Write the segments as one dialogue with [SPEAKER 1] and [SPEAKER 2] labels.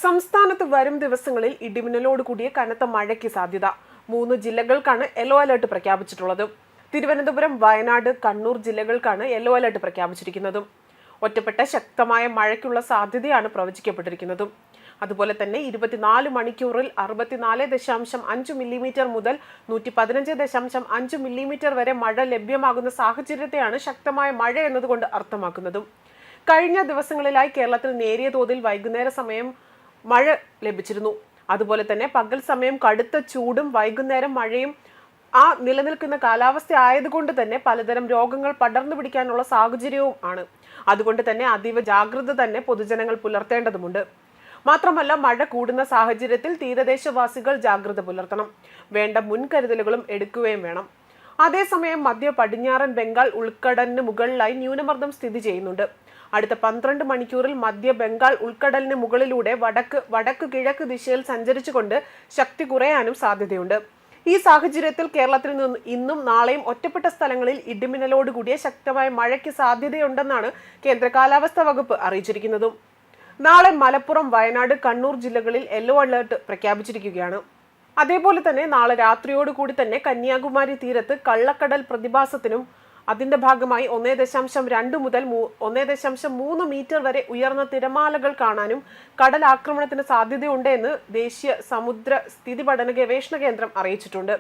[SPEAKER 1] സംസ്ഥാനത്ത് വരും ദിവസങ്ങളിൽ ഇടിമിന്നലോട് കൂടിയ കനത്ത മഴയ്ക്ക് സാധ്യത. 3 ജില്ലകൾക്കാണ് യെല്ലോ അലർട്ട് പ്രഖ്യാപിച്ചിട്ടുള്ളത്. തിരുവനന്തപുരം, വയനാട്, കണ്ണൂർ ജില്ലകൾക്കാണ് യെല്ലോ അലർട്ട് പ്രഖ്യാപിച്ചിരിക്കുന്നതും. ഒറ്റപ്പെട്ട ശക്തമായ മഴയ്ക്കുള്ള സാധ്യതയാണ് പ്രവചിക്കപ്പെട്ടിരിക്കുന്നതും. അതുപോലെ തന്നെ 24 മണിക്കൂറിൽ 64.5 മില്ലിമീറ്റർ മുതൽ 115.5 മില്ലിമീറ്റർ വരെ മഴ ലഭ്യമാകുന്ന സാഹചര്യത്തെയാണ് ശക്തമായ മഴ എന്നതുകൊണ്ട് അർത്ഥമാക്കുന്നതും. കഴിഞ്ഞ ദിവസങ്ങളിലായി കേരളത്തിൽ നേരിയ തോതിൽ വൈകുന്നേര സമയം മഴ ലഭിച്ചിരുന്നു. അതുപോലെ തന്നെ പകൽ സമയം കടുത്ത ചൂടും വൈകുന്നേരം മഴയും നിലനിൽക്കുന്ന കാലാവസ്ഥ ആയതുകൊണ്ട് തന്നെ പലതരം രോഗങ്ങൾ പടർന്നു പിടിക്കാനുള്ള സാഹചര്യവും ആണ്. അതുകൊണ്ട് തന്നെ അതീവ ജാഗ്രത തന്നെ പൊതുജനങ്ങൾ പുലർത്തേണ്ടതുണ്ട്. മാത്രമല്ല, മഴ കൂടുന്ന സാഹചര്യത്തിൽ തീരദേശവാസികൾ ജാഗ്രത പുലർത്തണം. വേണ്ട മുൻകരുതലുകളും എടുക്കുകയും വേണം. അതേസമയം മധ്യ പടിഞ്ഞാറൻ ബംഗാൾ ഉൾക്കടലിന് മുകളിലായി ന്യൂനമർദ്ദം സ്ഥിതി ചെയ്യുന്നുണ്ട്. അടുത്ത 12 മണിക്കൂറിൽ മധ്യ ബംഗാൾ ഉൾക്കടലിന് മുകളിലൂടെ വടക്ക് കിഴക്ക് ദിശയിൽ സഞ്ചരിച്ചുകൊണ്ട് ശക്തി കുറയാനും സാധ്യതയുണ്ട്. ഈ സാഹചര്യത്തിൽ കേരളത്തിൽ നിന്ന് ഇന്നും നാളെയും ഒറ്റപ്പെട്ട സ്ഥലങ്ങളിൽ ഇടിമിന്നലോടുകൂടിയ ശക്തമായ മഴയ്ക്ക് സാധ്യതയുണ്ടെന്നാണ് കേന്ദ്ര കാലാവസ്ഥാ വകുപ്പ് അറിയിച്ചിരിക്കുന്നതും. നാളെ മലപ്പുറം, വയനാട്, കണ്ണൂർ ജില്ലകളിൽ യെല്ലോ അലർട്ട് പ്രഖ്യാപിച്ചിരിക്കുകയാണ്. അതേപോലെ തന്നെ നാളെ രാത്രിയോടുകൂടി തന്നെ കന്യാകുമാരി തീരത്ത് കള്ളക്കടൽ പ്രതിഭാസത്തിനും അതിന്റെ ഭാഗമായി 1.2 മുതൽ 1.3 മീറ്റർ വരെ ഉയർന്ന തിരമാലകൾ കാണാനും കടൽ ആക്രമണത്തിന് സാധ്യതയുണ്ട് എന്ന് ദേശീയ സമുദ്ര സ്ഥിതി പഠന ഗവേഷണ കേന്ദ്രം അറിയിച്ചിട്ടുണ്ട്.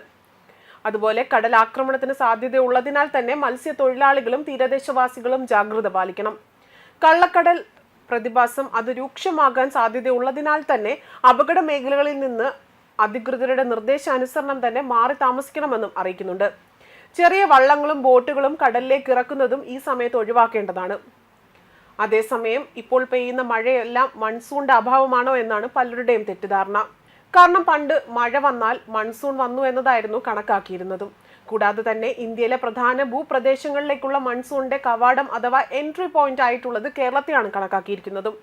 [SPEAKER 1] അതുപോലെ കടൽ ആക്രമണത്തിന് സാധ്യതയുള്ളതിനാൽ തന്നെ മത്സ്യത്തൊഴിലാളികളും തീരദേശവാസികളും ജാഗ്രത പാലിക്കണം. കള്ളക്കടൽ പ്രതിഭാസം അത് രൂക്ഷമാകാൻ സാധ്യതയുള്ളതിനാൽ തന്നെ അപകട മേഖലകളിൽ നിന്ന് അധികൃതരുടെ നിർദ്ദേശാനുസരണം തന്നെ മാറി താമസിക്കണമെന്നും അറിയിക്കുന്നുണ്ട്. ചെറിയ വള്ളങ്ങളും ബോട്ടുകളും കടലിലേക്ക് ഇറക്കുന്നതും ഈ സമയത്ത് ഒഴിവാക്കേണ്ടതാണ്. അതേസമയം ഇപ്പോൾ പെയ്യുന്ന മഴയെല്ലാം മൺസൂണിന്റെ അഭാവമാണോ എന്നാണ് പലരുടെയും തെറ്റിദ്ധാരണ. കാരണം പണ്ട് മഴ വന്നാൽ മൺസൂൺ വന്നു എന്നതായിരുന്നു കണക്കാക്കിയിരുന്നതും. കൂടാതെ തന്നെ ഇന്ത്യയിലെ പ്രധാന ഭൂപ്രദേശങ്ങളിലേക്കുള്ള മൺസൂണിന്റെ കവാടം അഥവാ എൻട്രി പോയിന്റ് ആയിട്ടുള്ളത് കേരളത്തെയാണ് കണക്കാക്കിയിരിക്കുന്നതും.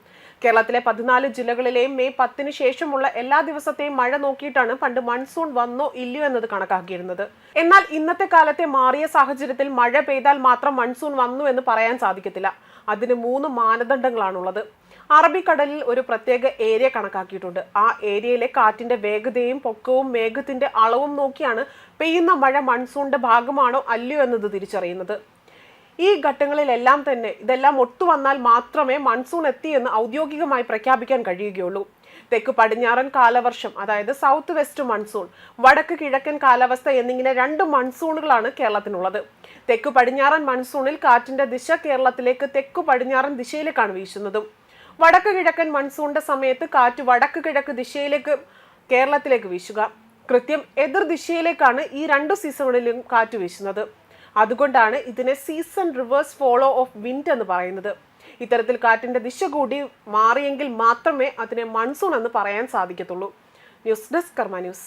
[SPEAKER 1] കേരളത്തിലെ 14 ജില്ലകളിലെയും മെയ് 10 ശേഷമുള്ള എല്ലാ ദിവസത്തെയും മഴ നോക്കിയിട്ടാണ് പണ്ട് മൺസൂൺ വന്നോ ഇല്ലയോ എന്നത് കണക്കാക്കിയിരുന്നത്. എന്നാൽ ഇന്നത്തെ കാലത്തെ മാറിയ സാഹചര്യത്തിൽ മഴ പെയ്താൽ മാത്രം മൺസൂൺ വന്നു എന്ന് പറയാൻ സാധിക്കത്തില്ല. അതിന് 3 മാനദണ്ഡങ്ങളാണുള്ളത്. അറബിക്കടലിൽ ഒരു പ്രത്യേക ഏരിയ കണക്കാക്കിയിട്ടുണ്ട്. ആ ഏരിയയിലെ കാറ്റിന്റെ വേഗതയും പൊക്കവും മേഘത്തിന്റെ അളവും നോക്കിയാണ് പെയ്യുന്ന മഴ മൺസൂണിന്റെ ഭാഗമാണോ അല്ലയോ എന്നത് തിരിച്ചറിയുന്നത്. ഈ ഘട്ടങ്ങളിലെല്ലാം തന്നെ ഇതെല്ലാം ഒത്തുവന്നാൽ മാത്രമേ മൺസൂൺ എത്തിയെന്ന് ഔദ്യോഗികമായി പ്രഖ്യാപിക്കാൻ കഴിയുകയുള്ളൂ. തെക്ക് പടിഞ്ഞാറൻ കാലവർഷം, അതായത് സൗത്ത് വെസ്റ്റ് മൺസൂൺ, വടക്ക് കിഴക്കൻ കാലാവസ്ഥ എന്നിങ്ങനെ 2 മൺസൂണുകളാണ് കേരളത്തിനുള്ളത്. തെക്ക് പടിഞ്ഞാറൻ മൺസൂണിൽ കാറ്റിന്റെ ദിശ കേരളത്തിലേക്ക് തെക്കു പടിഞ്ഞാറൻ ദിശയിലേക്കാണ് വീശുന്നതും. വടക്ക് കിഴക്കൻ മൺസൂണിന്റെ സമയത്ത് കാറ്റ് വടക്ക് കിഴക്ക് ദിശയിലേക്ക് കേരളത്തിലേക്ക് വീശുക. കൃത്യം എതിർ ദിശയിലേക്കാണ് ഈ 2 സീസണുകളിലും കാറ്റ് വീശുന്നത്. അതുകൊണ്ടാണ് ഇതിനെ season reverse follow of wind എന്ന് പറയുന്നത്. ഇത്തരത്തിൽ കാറ്റിന്റെ ദിശ കൂടി മാറിയെങ്കിൽ മാത്രമേ അതിനെ മൺസൂൺ എന്ന് പറയാൻ സാധിക്കത്തുള്ളൂ. ന്യൂസ് ഡെസ്ക് കർമ്മ ന്യൂസ്.